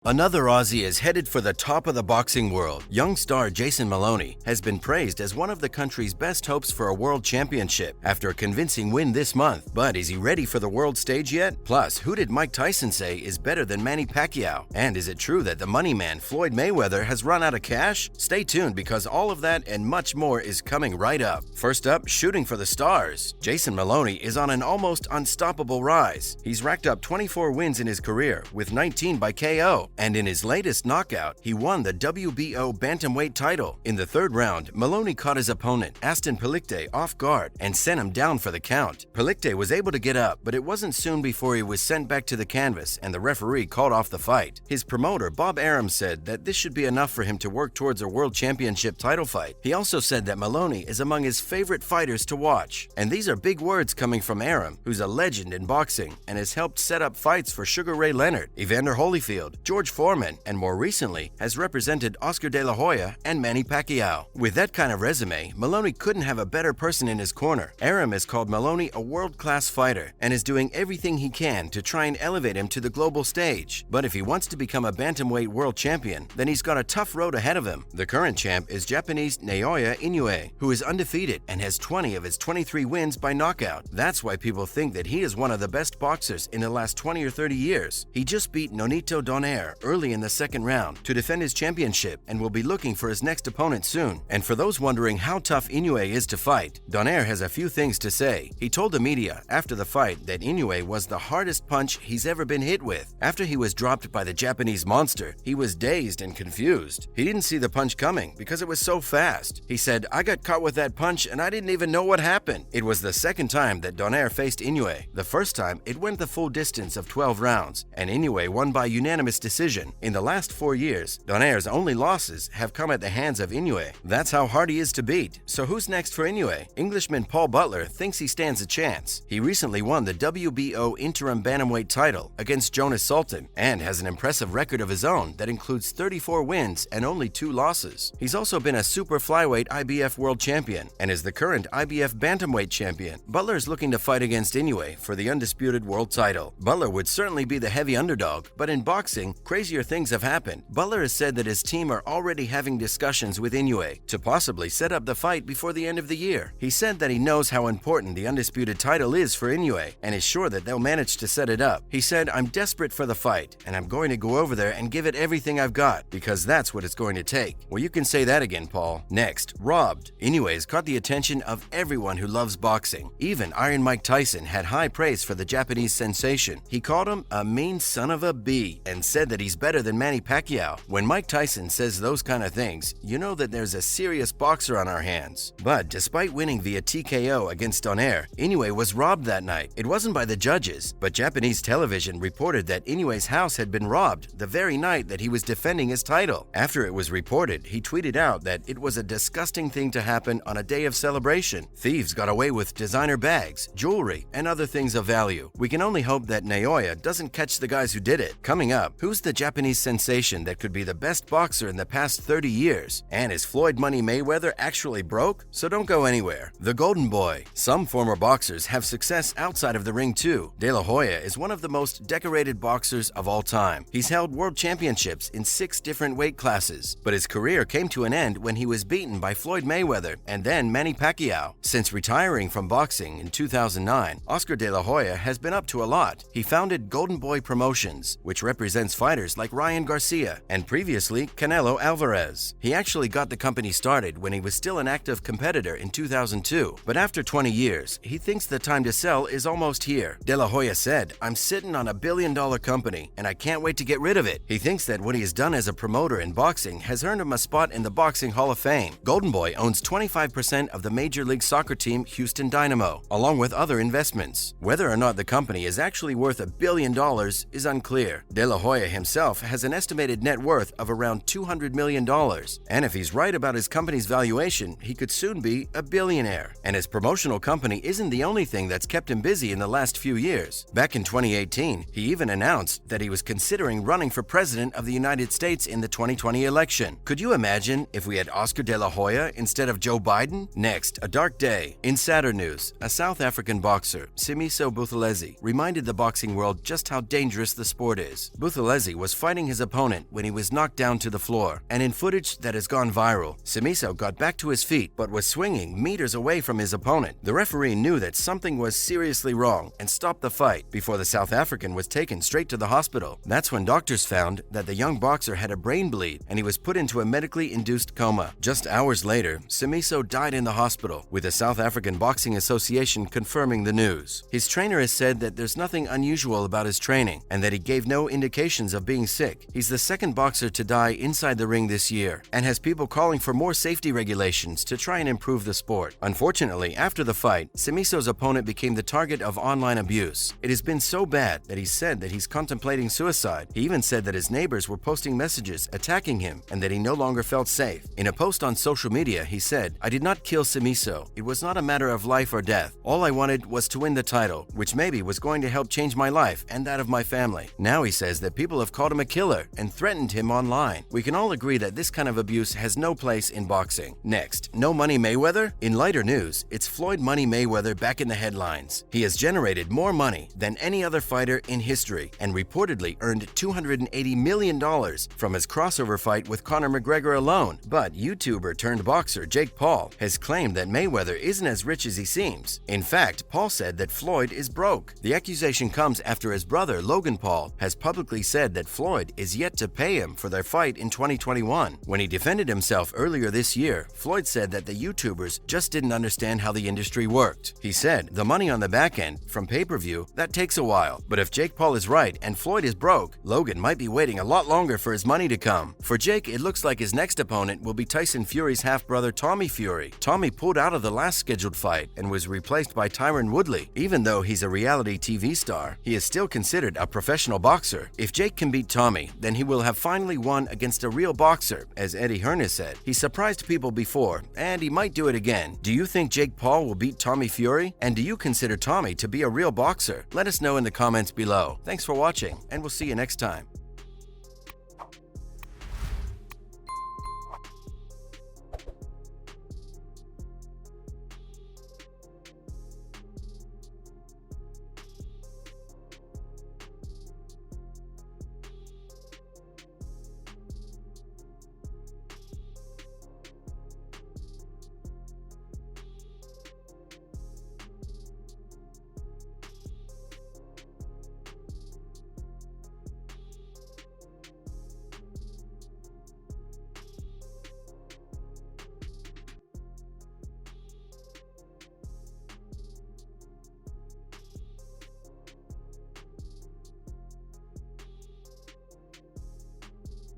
Another Aussie is headed for the top of the boxing world. Young star Jason Moloney has been praised as one of the country's best hopes for a world championship after a convincing win this month. But is he ready for the world stage yet? Plus, who did Mike Tyson say is better than Manny Pacquiao? And is it true that the money man Floyd Mayweather has run out of cash? Stay tuned because all of that and much more is coming right up. First up, shooting for the stars. Jason Moloney is on an almost unstoppable rise. He's racked up 24 wins in his career, with 19 by KO. And in his latest knockout, he won the WBO bantamweight title. In the third round, Moloney caught his opponent, Aston Palicte, off guard and sent him down for the count. Palicte was able to get up, but it wasn't soon before he was sent back to the canvas and the referee called off the fight. His promoter, Bob Arum, said that this should be enough for him to work towards a world championship title fight. He also said that Moloney is among his favorite fighters to watch. And these are big words coming from Arum, who's a legend in boxing and has helped set up fights for Sugar Ray Leonard, Evander Holyfield, George Foreman, and more recently has represented Oscar De La Hoya and Manny Pacquiao. With that kind of resume, Moloney couldn't have a better person in his corner. Arum has called Moloney a world-class fighter and is doing everything he can to try and elevate him to the global stage. But if he wants to become a bantamweight world champion, then he's got a tough road ahead of him. The current champ is Japanese Naoya Inoue, who is undefeated and has 20 of his 23 wins by knockout. That's why people think that he is one of the best boxers in the last 20 or 30 years. He just beat Nonito Donaire early in the second round to defend his championship and will be looking for his next opponent soon. And for those wondering how tough Inoue is to fight, Donaire has a few things to say. He told the media after the fight that Inoue was the hardest punch he's ever been hit with. After he was dropped by the Japanese monster, he was dazed and confused. He didn't see the punch coming because it was so fast. He said, "I got caught with that punch and I didn't even know what happened." It was the second time that Donaire faced Inoue. The first time, it went the full distance of 12 rounds, and Inoue won by unanimous decision. In the last 4 years, Donaire's only losses have come at the hands of Inoue. That's how hard he is to beat. So who's next for Inoue? Englishman Paul Butler thinks he stands a chance. He recently won the WBO interim bantamweight title against Jonas Sultan and has an impressive record of his own that includes 34 wins and only 2 losses. He's also been a super flyweight IBF world champion and is the current IBF bantamweight champion. Butler is looking to fight against Inoue for the undisputed world title. Butler would certainly be the heavy underdog, but in boxing, crazier things have happened. Butler has said that his team are already having discussions with Inoue to possibly set up the fight before the end of the year. He said that he knows how important the undisputed title is for Inoue and is sure that they'll manage to set it up. He said, "I'm desperate for the fight and I'm going to go over there and give it everything I've got because that's what it's going to take." Well, you can say that again, Paul. Next, robbed. Inoue's caught the attention of everyone who loves boxing. Even Iron Mike Tyson had high praise for the Japanese sensation. He called him a mean son of a bee and said that he's better than Manny Pacquiao. When Mike Tyson says those kind of things, you know that there's a serious boxer on our hands. But despite winning via TKO against Donaire, Inoue was robbed that night. It wasn't by the judges, but Japanese television reported that Inoue's house had been robbed the very night that he was defending his title. After it was reported, he tweeted out that it was a disgusting thing to happen on a day of celebration. Thieves got away with designer bags, jewelry, and other things of value. We can only hope that Naoya doesn't catch the guys who did it. Coming up, who's the Japanese sensation that could be the best boxer in the past 30 years? And is Floyd Money Mayweather actually broke? So don't go anywhere. The Golden Boy. Some former boxers have success outside of the ring too. De La Hoya is one of the most decorated boxers of all time. He's held world championships in 6 different weight classes, but his career came to an end when he was beaten by Floyd Mayweather and then Manny Pacquiao. Since retiring from boxing in 2009, Oscar De La Hoya has been up to a lot. He founded Golden Boy Promotions, which represents fighters like Ryan Garcia and previously Canelo Alvarez. He actually got the company started when he was still an active competitor in 2002, but after 20 years, he thinks the time to sell is almost here. De La Hoya said, "I'm sitting on $1 billion company and I can't wait to get rid of it." He thinks that what he has done as a promoter in boxing has earned him a spot in the Boxing Hall of Fame. Golden Boy owns 25% of the Major League Soccer team Houston Dynamo, along with other investments. Whether or not the company is actually worth $1 billion is unclear. De La Hoya himself has an estimated net worth of around $200 million, and if he's right about his company's valuation, he could soon be a billionaire. And his promotional company isn't the only thing that's kept him busy in the last few years. Back in 2018, he even announced that he was considering running for president of the United States in the 2020 election. Could you imagine if we had Oscar De La Hoya instead of Joe Biden? Next, a dark day. In sadder news, a South African boxer, Simiso Buthelezi, reminded the boxing world just how dangerous the sport is. Buthelezi was fighting his opponent when he was knocked down to the floor, and in footage that has gone viral, Simiso got back to his feet but was swinging meters away from his opponent. The referee knew that something was seriously wrong and stopped the fight before the South African was taken straight to the hospital. That's when doctors found that the young boxer had a brain bleed and he was put into a medically induced coma. Just hours later, Simiso died in the hospital, with the South African Boxing Association confirming the news. His trainer has said that there's nothing unusual about his training and that he gave no indications of being sick. He's the second boxer to die inside the ring this year and has people calling for more safety regulations to try and improve the sport. Unfortunately, after the fight, Simiso's opponent became the target of online abuse. It has been so bad that he said that he's contemplating suicide. He even said that his neighbors were posting messages attacking him and that he no longer felt safe. In a post on social media, he said, "I did not kill Simiso. It was not a matter of life or death. All I wanted was to win the title, which maybe was going to help change my life and that of my family." Now he says that people have called him a killer and threatened him online. We can all agree that this kind of abuse has no place in boxing. Next, no Money Mayweather? In lighter news, it's Floyd Money Mayweather back in the headlines. He has generated more money than any other fighter in history and reportedly earned $280 million from his crossover fight with Conor McGregor alone. But YouTuber turned boxer Jake Paul has claimed that Mayweather isn't as rich as he seems. In fact, Paul said that Floyd is broke. The accusation comes after his brother Logan Paul has publicly said that Floyd is yet to pay him for their fight in 2021. When he defended himself earlier this year, Floyd said that the YouTubers just didn't understand how the industry worked. He said, "The money on the back end, from pay-per-view, that takes a while. But if Jake Paul is right and Floyd is broke, Logan might be waiting a lot longer for his money to come." For Jake, it looks like his next opponent will be Tyson Fury's half-brother Tommy Fury. Tommy pulled out of the last scheduled fight and was replaced by Tyron Woodley. Even though he's a reality TV star, he is still considered a professional boxer. If Jake can beat Tommy, then he will have finally won against a real boxer. As Eddie Hearn has said, he surprised people before, and he might do it again. Do you think Jake Paul will beat Tommy Fury? And do you consider Tommy to be a real boxer? Let us know in the comments below. Thanks for watching, and we'll see you next time.